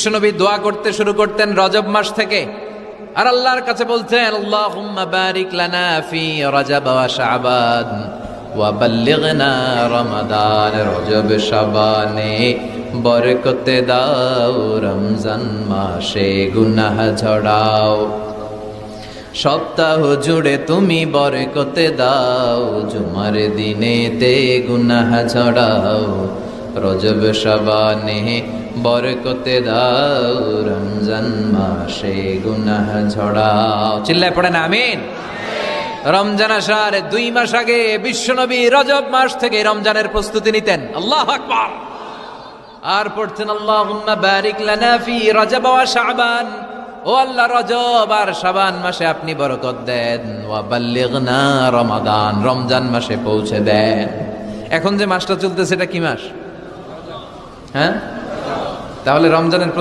বিশ্বনবী দোয়া করতে শুরু করতেন রজব মাস থেকে, আর আল্লাহর কাছে বলতেন আল্লাহুম্মা বারিক লানা ফি রজব ওয়া শাবান ওয়া বাল্লিগনা রমাদান। রজব শাবানে বরকতে দাও, রমজান মাসে গুনাহ ঝরাও। সপ্তাহ জুড়ে তুমি বরকতে দাও, জুমার দিনেতে গুনাহ ঝরাও। রজব শাবানে বরকতে দাও, রমজান মাসে গুনাহ ঝরাও। চিল্লায় পড়েন আমিন। রমজান আসার 2 মাস আগে বিশ্বনবী রজব মাস থেকে রমজানের প্রস্তুতি নিতেন। আল্লাহু আকবার। আর পড়তেন আল্লাহুম্মা বারিক লানা ফি রজব ওয়া শাবান। ও আল্লাহ, রজব আর শাবান মাসে আপনি বরকত দেন। ওয়া বাল্লিগনা রমাদান, রমজান মাসে পৌঁছে দেন। এখন যে মাসটা চলতেছে এটা কি মাস? হ্যাঁ, তাহলে রমজানের